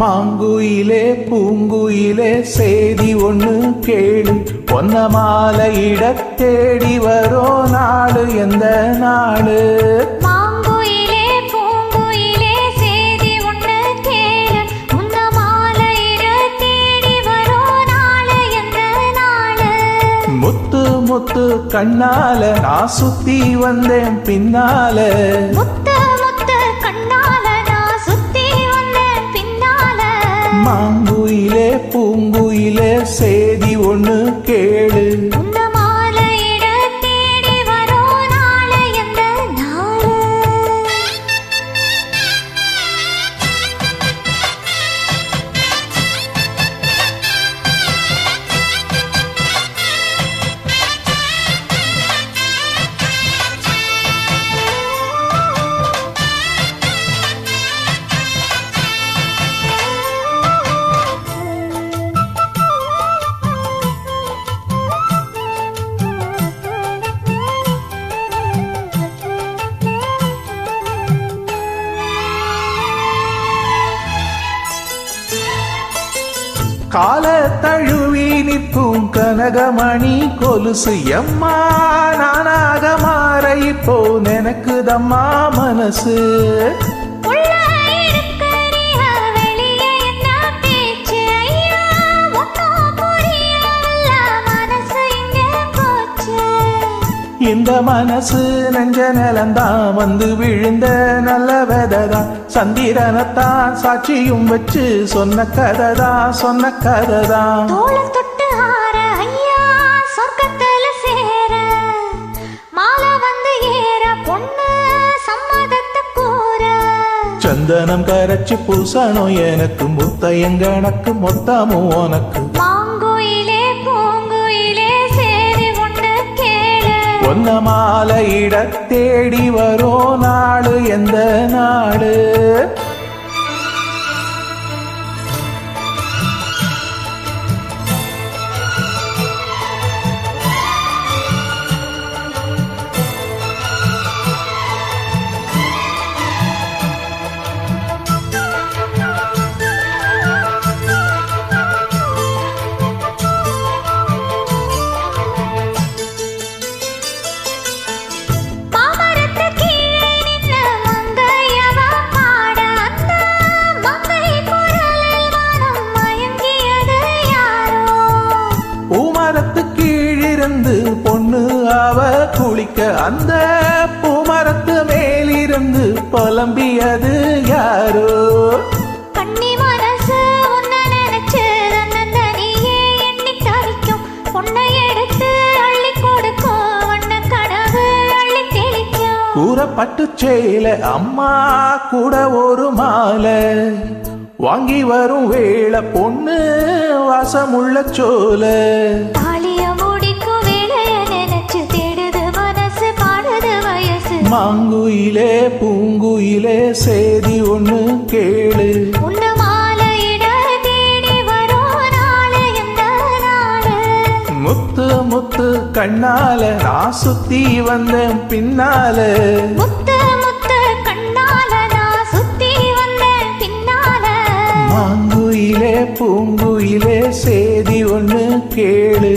மாங்குயிலே பூங்குயிலே செய்தி ஒண்ணு கேளு, பொன்ன மாலையிட தேடி வரோ நாடு எந்த நாடு? மாங்குயிலே பூங்குயிலே செய்தி ஒண்ணு கேளு, பொன்ன மாலையிட தேடி வரோ நாடு எந்த நாடு? முத்து முத்து கண்ணால நான் சுத்தி வந்தேன் பின்னால, முத்து முத்து கண்ணால நான் சுத்தி வந்தேன் பின்னால. மாங்குயிலே பூங்குயிலே செய்தி ஒண்ணு கேளு, பொன்ன மாலையிட தேடி வரோ நாடு எந்த நாடு? கால தழுவி நிற்கும் கனகமணி கொலுசு எம்மா, நானாக மாற இப்போ நினைக்குதம்மா மனசு. இந்த மனசு நெஞ்ச நிலந்தான் வந்து விழுந்த நல்ல வெததான், சந்திரனத்தான் சாட்சியும் வச்சு சொன்ன கதைதான் சொன்ன கதைதான். தொட்டு ஆற ஐயா சொர்க்கத்துல சேர, மாலை வந்து ஏற பொண்ணு சம்மதத்தை கூற. சந்தனம் கரைச்சு பூசணும் எனக்கு, முத்தையங்கணக்கு மொத்தமும் உனக்கு. மாங்குயிலே பூங்குயிலே சேரி ஒண்ணு கேளு, பொன்ன மாலையிட தேடி வரோ நாடு எந்த நாடு? பொண்ணு அவ குளிக்க அந்த பூமரத்து மேலிருந்து புலம்பியது யாரோ? கண்ணி மனசு உன்ன நினைச்சு தன்னந்தனியே எண்ணி தவிக்கும், பொண்ணை எடுத்து அள்ளி கொடுக்கும் வண்ண கனவு அள்ளி தெளிக்கும். கூறப்பட்டு சேல அம்மா கூட ஒரு மாலை வாங்கி வரும் வேளை பொண்ணு வாசமுள்ள சோல. மாங்குயிலே பூங்குயிலே செய்தி ஒண்ணு கேளு, உன்ன மாலையிட தேடி வரோ நாடு எந்த நாடு? முத்து முத்து கண்ணால நான் சுத்தி வந்தேன் பின்னால, முத்து முத்து கண்ணால நான் சுத்தி வந்தேன் பின்னால. மாங்குயிலே பூங்குயிலே செய்தி ஒண்ணு கேளு,